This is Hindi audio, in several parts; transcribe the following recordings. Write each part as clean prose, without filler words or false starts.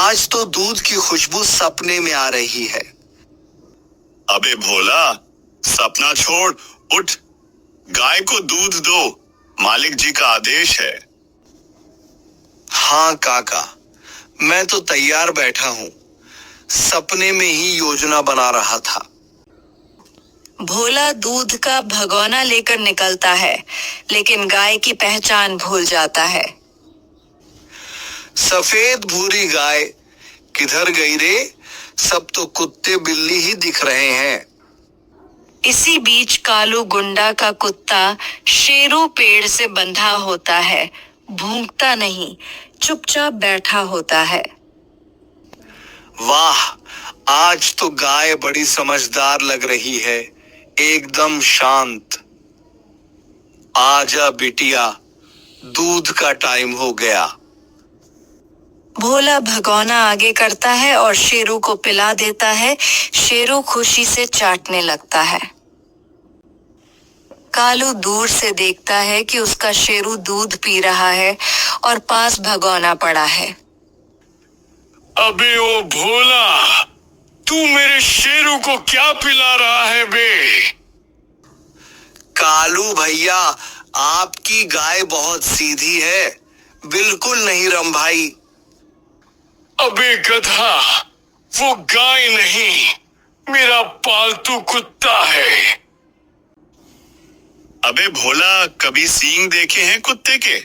आज तो दूध की खुशबू सपने में आ रही है। अबे भोला, सपना छोड़, उठ, गाय को दूध दो, मालिक जी का आदेश है। हाँ काका, मैं तो तैयार बैठा हूँ, सपने में ही योजना बना रहा था। भोला दूध का भगोना लेकर निकलता है, लेकिन गाय की पहचान भूल जाता है। सफेद भूरी गाय किधर गई रे? सब तो कुत्ते बिल्ली ही दिख रहे हैं। इसी बीच कालू गुंडा का कुत्ता शेरू पेड़ से बंधा होता है, भूंकता नहीं, चुपचाप बैठा होता है। वाह, आज तो गाय बड़ी समझदार लग रही है, एकदम शांत। आजा बिटिया, दूध का टाइम हो गया। भोला भगोना आगे करता है और शेरू को पिला देता है। शेरू खुशी से चाटने लगता है। कालू दूर से देखता है कि उसका शेरू दूध पी रहा है और पास भगोना पड़ा है। अबे ओ भोला, तू मेरे शेरू को क्या पिला रहा है बे? कालू भैया, आपकी गाय बहुत सीधी है, बिल्कुल नहीं रंभाई। अबे गधा, वो गाय नहीं, मेरा पालतू कुत्ता है। अबे भोला, कभी सींग देखे हैं कुत्ते के?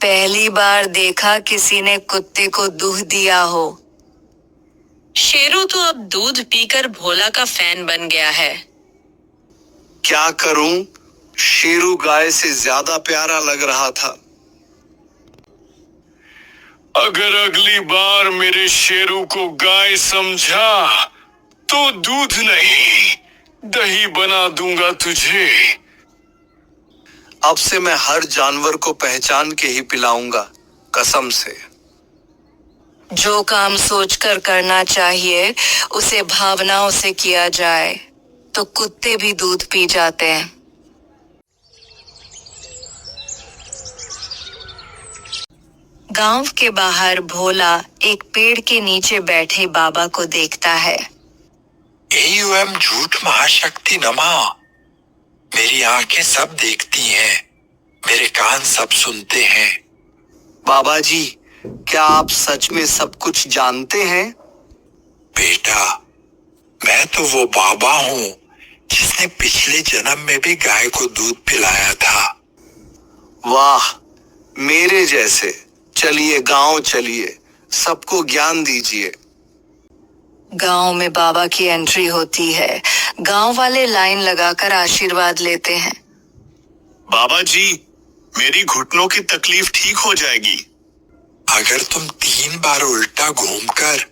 पहली बार देखा किसी ने कुत्ते को दूध दिया हो। शेरू तो अब दूध पीकर भोला का फैन बन गया है। क्या करूं, शेरू गाय से ज्यादा प्यारा लग रहा था। अगर अगली बार मेरे शेरू को गाय समझा तो दूध नहीं, दही बना दूंगा तुझे। अब से मैं हर जानवर को पहचान के ही पिलाऊंगा, कसम से। जो काम सोचकर करना चाहिए उसे भावनाओं से किया जाए तो कुत्ते भी दूध पी जाते हैं। गांव के बाहर भोला एक पेड़ के नीचे बैठे बाबा को देखता है। एयूएम झूठ महाशक्ति नमा, मेरी आंखें सब देखती हैं, मेरे कान सब सुनते हैं। बाबा जी, क्या आप सच में सब कुछ जानते हैं? बेटा, मैं तो वो बाबा हूँ जिसने पिछले जन्म में भी गाय को दूध पिलाया था। वाह, मेरे जैसे। चलिए गांव चलिए, सबको ज्ञान दीजिए। गांव में बाबा की एंट्री होती है। गांव वाले लाइन लगाकर आशीर्वाद लेते हैं। बाबा जी, मेरी घुटनों की तकलीफ ठीक हो जाएगी। अगर तुम 3 बार उल्टा घूमकर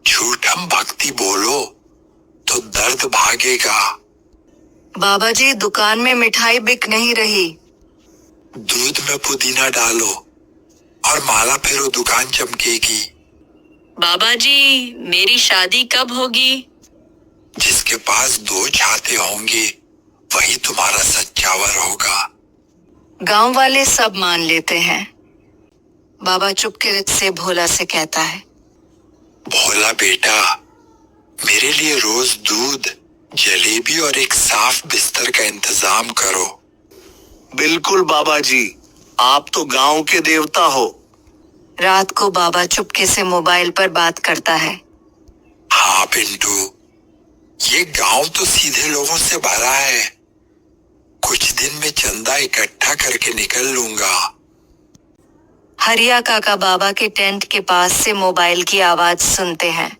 झूठम भक्ति बोलो तो दर्द भागेगा। बाबा जी, दुकान में मिठाई बिक नहीं रही। दूध में पुदीना डालो और माला फेरो, दुकान चमकेगी। बाबा जी, मेरी शादी कब होगी? जिसके पास 2 छाते होंगे वही तुम्हारा सच्चा वर होगा। गांव वाले सब मान लेते हैं। बाबा चुपके से भोला से कहता है, भोला बेटा, मेरे लिए रोज दूध, जलेबी और एक साफ बिस्तर का इंतजाम करो। बिल्कुल बाबा जी, आप तो गांव के देवता हो। रात को बाबा चुपके से मोबाइल पर बात करता है। हाँ पिंटू, ये गांव तो सीधे लोगों से भरा है, कुछ दिन में चंदा इकट्ठा करके निकल लूंगा। हरिया काका बाबा के टेंट के पास से मोबाइल की आवाज सुनते हैं।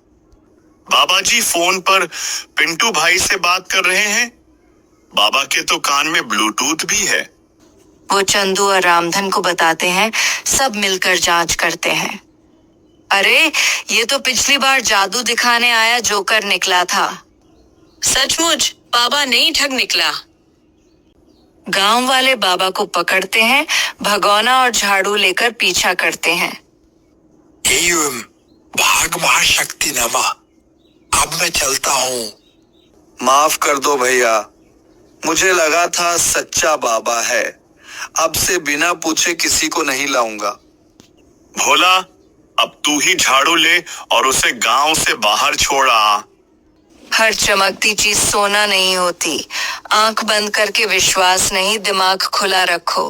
बाबा जी फोन पर पिंटू भाई से बात कर रहे हैं। बाबा के तो कान में ब्लूटूथ भी है। वो चंदू और रामधन को बताते हैं। सब मिलकर जांच करते हैं। अरे, ये तो पिछली बार जादू दिखाने आया जोकर निकला था। सचमुच बाबा नहीं ठग निकला। गांव वाले बाबा को पकड़ते हैं, भगोना और झाड़ू लेकर पीछा करते हैं। एयूएम भाग महाशक्ति नमा, अब मैं चलता हूँ। माफ कर दो भैया, मुझे लगा था सच्चा बाबा है। अब से बिना पूछे किसी को नहीं लाऊंगा। भोला, अब तू ही झाड़ू ले और उसे गांव से बाहर छोड़ा। हर चमकती चीज सोना नहीं होती। आंख बंद करके विश्वास नहीं, दिमाग खुला रखो।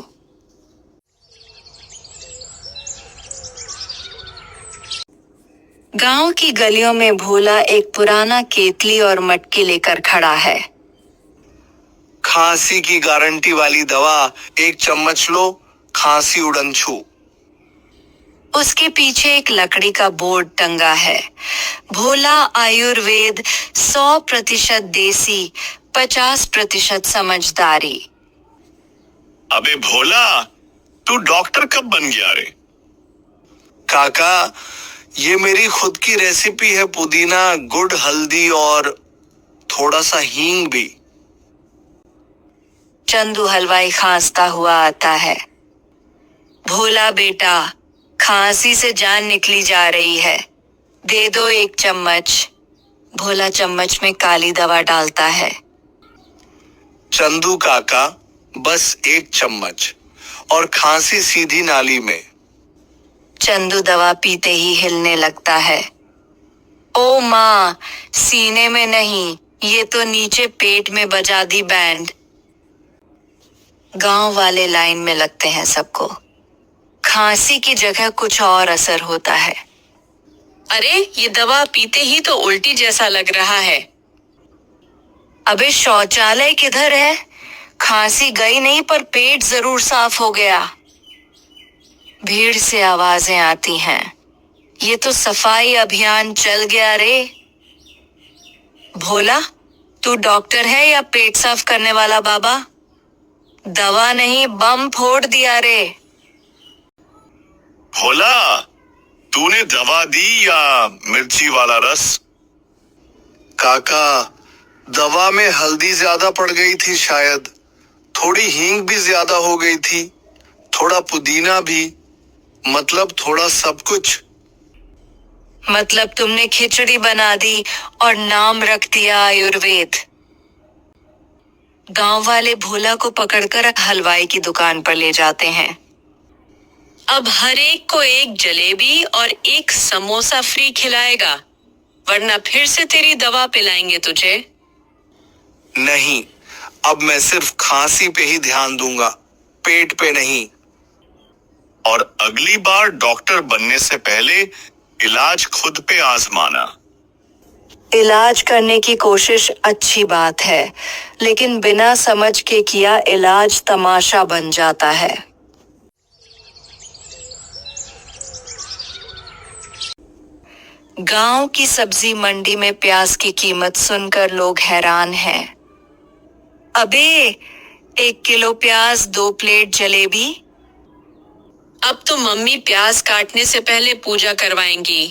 गांव की गलियों में भोला एक पुराना केतली और मटकी लेकर खड़ा है। खांसी की गारंटी वाली दवा, एक चम्मच लो, खांसी उड़न छू। उसके पीछे एक लकड़ी का बोर्ड टंगा है। भोला आयुर्वेद, 100% देसी, 50% समझदारी। अबे भोला, तू डॉक्टर कब बन गया रे? काका, ये मेरी खुद की रेसिपी है। पुदीना, गुड़, हल्दी और थोड़ा सा हींग भी। चंदू हलवाई खांसता हुआ आता है। भोला बेटा, खांसी से जान निकली जा रही है, दे दो एक चम्मच। भोला चम्मच में काली दवा डालता है। चंदू काका, बस एक चम्मच और खांसी सीधी नाली में। चंदू दवा पीते ही हिलने लगता है। ओ माँ, सीने में नहीं, ये तो नीचे पेट में बजा दी बैंड। गांव वाले लाइन में लगते हैं सबको। खांसी की जगह कुछ और असर होता है। अरे, ये दवा पीते ही तो उल्टी जैसा लग रहा है। अबे शौचालय किधर है? खांसी गई नहीं पर पेट जरूर साफ हो गया। भीड़ से आवाजें आती हैं। ये तो सफाई अभियान चल गया रे। भोला, तू डॉक्टर है या पेट साफ करने वाला बाबा? दवा नहीं, बम फोड़ दिया रे। भोला, तूने दवा दी या मिर्ची वाला रस? काका, दवा में हल्दी ज्यादा पड़ गई थी शायद, थोड़ी हींग भी ज्यादा हो गई थी, थोड़ा पुदीना भी, मतलब थोड़ा सब कुछ। मतलब तुमने खिचड़ी बना दी और नाम रख दिया आयुर्वेद। गांव वाले भोला को पकड़कर हलवाई की दुकान पर ले जाते हैं। अब हर एक को एक जलेबी और एक समोसा फ्री खिलाएगा, वरना फिर से तेरी दवा पिलाएंगे तुझे। नहीं, अब मैं सिर्फ खांसी पे ही ध्यान दूंगा, पेट पे नहीं। और अगली बार डॉक्टर बनने से पहले इलाज खुद पे आजमाना। इलाज करने की कोशिश अच्छी बात है, लेकिन बिना समझ के किया इलाज तमाशा बन जाता है। गांव की सब्जी मंडी में प्याज की कीमत सुनकर लोग हैरान हैं। अबे, 1 किलो प्याज, 2 प्लेट जलेबी। अब तो मम्मी प्याज काटने से पहले पूजा करवाएंगी।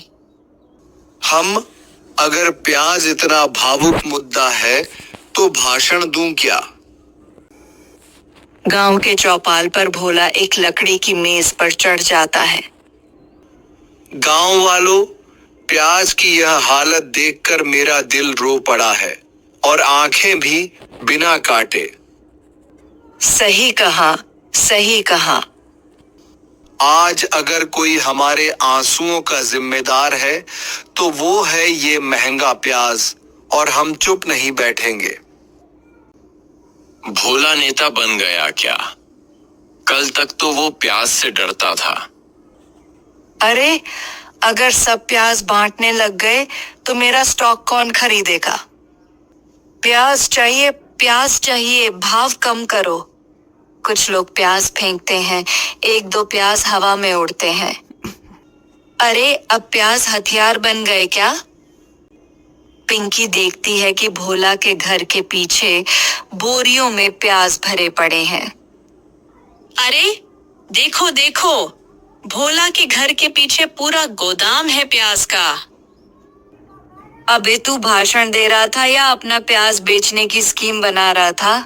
हम, अगर प्याज इतना भावुक मुद्दा है तो भाषण दूं क्या? गांव के चौपाल पर भोला एक लकड़ी की मेज पर चढ़ जाता है। गांव वालों, प्याज की यह हालत देखकर मेरा दिल रो पड़ा है और आंखें भी बिना काटे। सही कहा, सही कहा। आज अगर कोई हमारे आंसुओं का जिम्मेदार है तो वो है ये महंगा प्याज, और हम चुप नहीं बैठेंगे। भोला नेता बन गया क्या? कल तक तो वो प्याज से डरता था। अरे, अगर सब प्याज बांटने लग गए तो मेरा स्टॉक कौन खरीदेगा? प्याज चाहिए, प्याज चाहिए, भाव कम करो। कुछ लोग प्याज फेंकते हैं, 1-2 प्याज हवा में उड़ते हैं। अरे, अब प्याज हथियार बन गए क्या? पिंकी देखती है कि भोला के घर के पीछे बोरियों में प्याज भरे पड़े हैं। अरे, देखो देखो, भोला के घर के पीछे पूरा गोदाम है प्याज का। अबे, तू भाषण दे रहा था या अपना प्याज बेचने की स्कीम बना रहा था?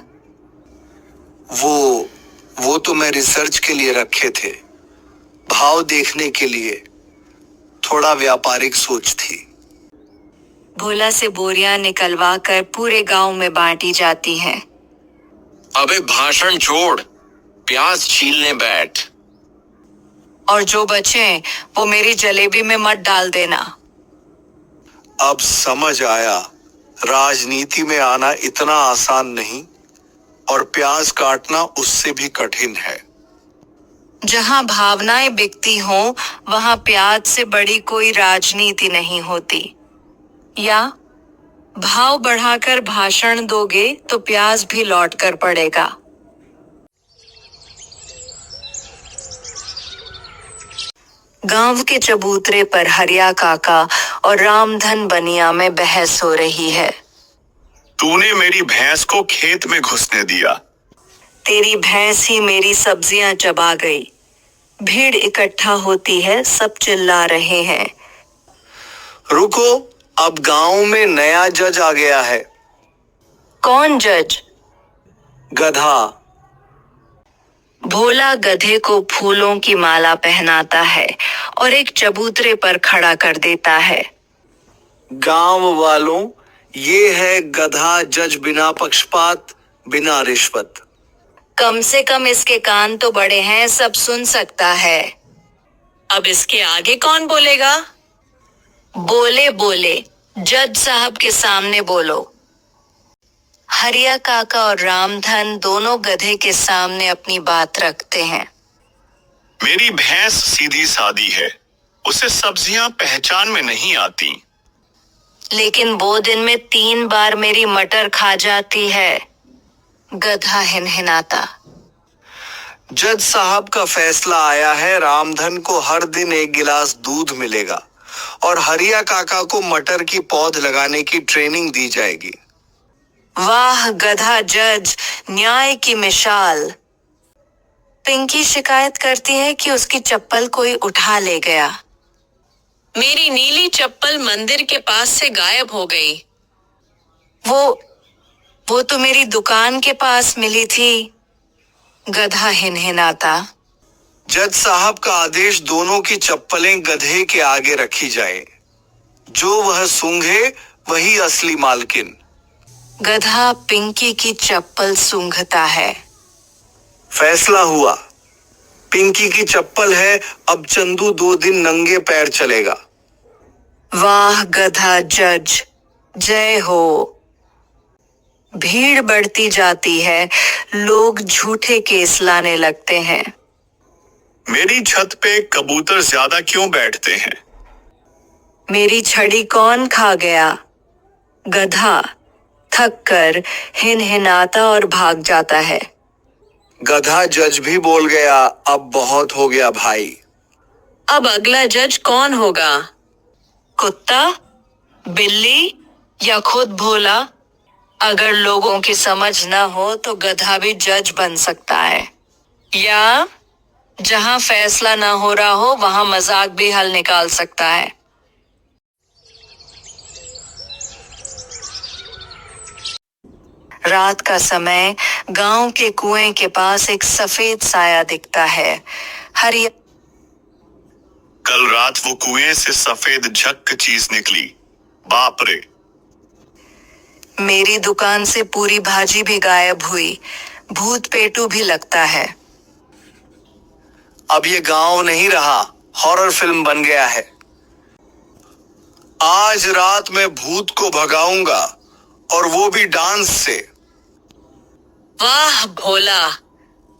वो तो मैं रिसर्च के लिए रखे थे, भाव देखने के लिए, थोड़ा व्यापारिक सोच थी। भोला से बोरियां निकलवा कर पूरे गांव में बांटी जाती हैं। अबे भाषण छोड़, प्याज छीलने बैठ। और जो बचे वो मेरी जलेबी में मत डाल देना। अब समझ आया, राजनीति में आना इतना आसान नहीं और प्याज काटना उससे भी कठिन है। जहां भावनाएं बिकती हों, वहां प्याज से बड़ी कोई राजनीति नहीं होती। या भाव बढ़ाकर भाषण दोगे तो प्याज भी लौट कर पड़ेगा। गांव के चबूतरे पर हरिया काका और रामधन बनिया में बहस हो रही है। तूने मेरी भैंस को खेत में घुसने दिया। तेरी भैंस ही मेरी सब्जियां चबा गई। भीड़ इकट्ठा होती है, सब चिल्ला रहे हैं। रुको, अब गांव में नया जज आ गया है। कौन जज? गधा। भोला गधे को फूलों की माला पहनाता है और एक चबूतरे पर खड़ा कर देता है। गांव वालों, ये है गधा जज, बिना पक्षपात, बिना रिश्वत। कम से कम इसके कान तो बड़े हैं, सब सुन सकता है। अब इसके आगे कौन बोलेगा? बोले बोले, जज साहब के सामने बोलो। हरिया काका और रामधन दोनों गधे के सामने अपनी बात रखते हैं। मेरी भैंस सीधी सादी है, उसे सब्जियां पहचान में नहीं आती। लेकिन वो दिन में 3 बार मेरी मटर खा जाती है। गधा हिनहिनाता। जज साहब का फैसला आया है, रामधन को हर दिन 1 गिलास दूध मिलेगा और हरिया काका को मटर की पौध लगाने की ट्रेनिंग दी जाएगी। वाह गधा जज, न्याय की मिसाल। पिंकी शिकायत करती है कि उसकी चप्पल कोई उठा ले गया। मेरी नीली चप्पल मंदिर के पास से गायब हो गई। वो तो मेरी दुकान के पास मिली थी। गधा हिनहिनाता। जज साहब का आदेश, दोनों की चप्पलें गधे के आगे रखी जाए। जो वह सूंघे वही असली मालकिन। गधा पिंकी की चप्पल सूंघता है। फैसला हुआ, पिंकी की चप्पल है, अब चंदू 2 दिन नंगे पैर चलेगा। वाह गधा जज, जय हो। भीड़ बढ़ती जाती है, लोग झूठे केस लाने लगते हैं। मेरी छत पे कबूतर ज्यादा क्यों बैठते हैं? मेरी छड़ी कौन खा गया? गधा थक कर हिनहिनाता और भाग जाता है। गधा जज भी बोल गया, अब बहुत हो गया भाई। अब अगला जज कौन होगा? कुत्ता, बिल्ली या खुद भोला? अगर लोगों की समझ न हो तो गधा भी जज बन सकता है। या जहां फैसला न हो रहा हो वहां मजाक भी हल निकाल सकता है। रात का समय, गांव के कुएं के पास एक सफेद साया दिखता है। हरिया कल रात वो कुएं से सफेद झक्क चीज निकली। बाप रे! मेरी दुकान से पूरी भाजी भी गायब हुई। भूत पेटू भी लगता है। अब ये गांव नहीं रहा, हॉरर फिल्म बन गया है। आज रात मैं भूत को भगाऊंगा और वो भी डांस से। वाह भोला,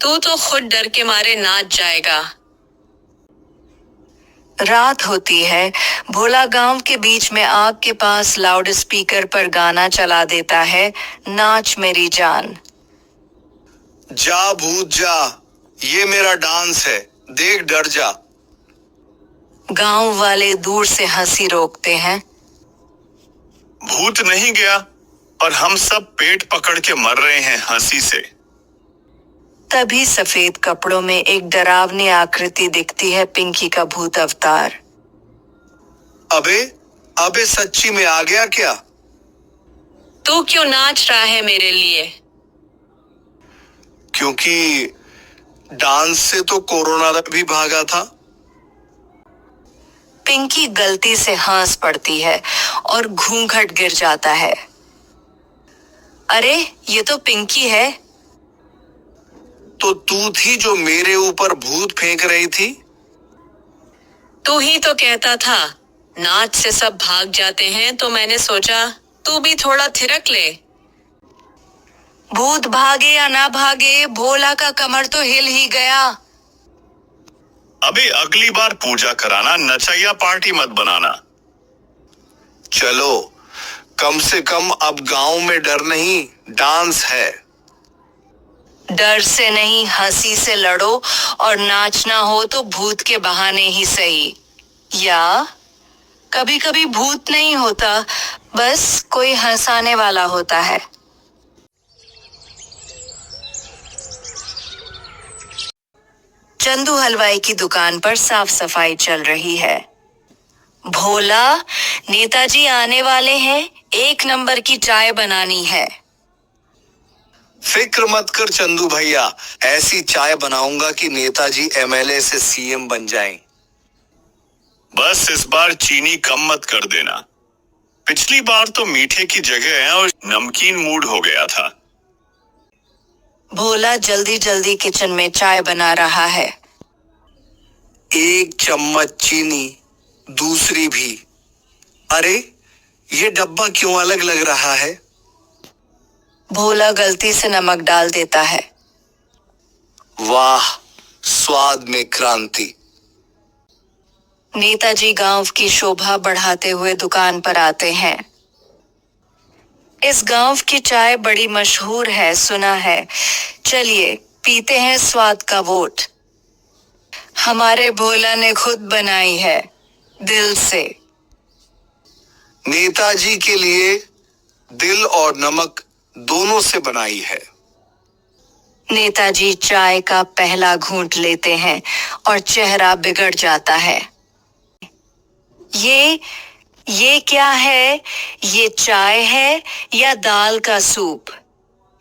तू तो खुद डर के मारे नाच जाएगा। रात होती है। भोला गांव के बीच में आग के पास लाउड स्पीकर पर गाना चला देता है, नाच मेरी जान। जा भूत जा, ये मेरा डांस है, देख डर जा। गांव वाले दूर से हंसी रोकते हैं। भूत नहीं गया, और हम सब पेट पकड़ के मर रहे हैं हंसी से। तभी सफेद कपड़ों में एक डरावनी आकृति दिखती है, पिंकी का भूत अवतार। अबे सच्ची में आ गया क्या? तू क्यों नाच रहा है मेरे लिए? क्योंकि डांस से तो कोरोना भी भागा था। पिंकी गलती से हंस पड़ती है और घूंघट गिर जाता है। अरे ये तो पिंकी है। तो तू थी जो मेरे ऊपर भूत फेंक रही थी? तू ही तो कहता था नाच से सब भाग जाते हैं, तो मैंने सोचा तू भी थोड़ा थिरक ले। भूत भागे या ना भागे, भोला का कमर तो हिल ही गया। अबे अगली बार पूजा कराना, नचैया पार्टी मत बनाना। चलो, कम से कम अब गांव में डर नहीं, डांस है। डर से नहीं, हंसी से लड़ो, और नाचना हो तो भूत के बहाने ही सही। या कभी कभी भूत नहीं होता, बस कोई हंसाने वाला होता है। चंदू हलवाई की दुकान पर साफ सफाई चल रही है। भोला, नेताजी आने वाले हैं, 1 नंबर की चाय बनानी है। फिक्र मत कर चंदू भैया, ऐसी चाय बनाऊंगा कि नेताजी एमएलए से सीएम बन जाएं। बस इस बार चीनी कम मत कर देना। पिछली बार तो मीठे की जगह है और नमकीन मूड हो गया था। भोला जल्दी जल्दी किचन में चाय बना रहा है। 1 चम्मच चीनी, दूसरी भी। अरे, ये डब्बा क्यों अलग लग रहा है? भोला गलती से नमक डाल देता है। वाह, स्वाद में क्रांति। नेताजी गांव की शोभा बढ़ाते हुए दुकान पर आते हैं। इस गांव की चाय बड़ी मशहूर है, सुना है। चलिए पीते हैं स्वाद का वोट। हमारे भोला ने खुद बनाई है, दिल से। नेताजी के लिए दिल और नमक दोनों से बनाई है। नेताजी चाय का पहला घूंट लेते हैं और चेहरा बिगड़ जाता है। ये क्या है? ये चाय है या दाल का सूप?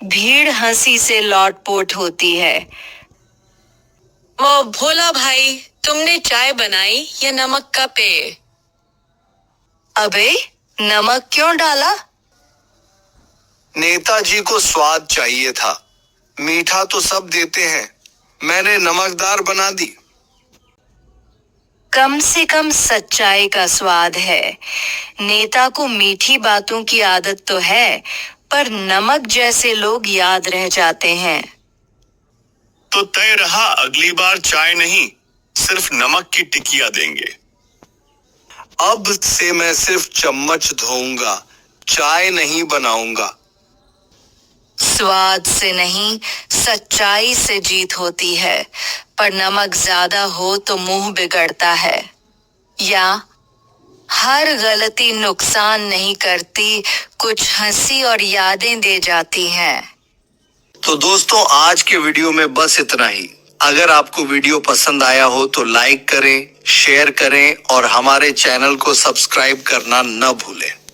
भीड़ हंसी से लौटपोट होती है। वो भोला भाई, तुमने चाय बनाई या नमक का पेय? अबे, नमक क्यों डाला? नेताजी को स्वाद चाहिए था, मीठा तो सब देते हैं, मैंने नमकदार बना दी। कम से कम सच्चाई का स्वाद है। नेता को मीठी बातों की आदत तो है, पर नमक जैसे लोग याद रह जाते हैं। तो तय रहा, अगली बार चाय नहीं, सिर्फ नमक की टिकिया देंगे। अब से मैं सिर्फ चम्मच धोऊंगा, चाय नहीं बनाऊंगा। स्वाद से नहीं, सच्चाई से जीत होती है, पर नमक ज्यादा हो तो मुंह बिगड़ता है। या हर गलती नुकसान नहीं करती, कुछ हंसी और यादें दे जाती हैं। तो दोस्तों, आज के वीडियो में बस इतना ही। अगर आपको वीडियो पसंद आया हो तो लाइक करें, शेयर करें और हमारे चैनल को सब्सक्राइब करना न भूलें।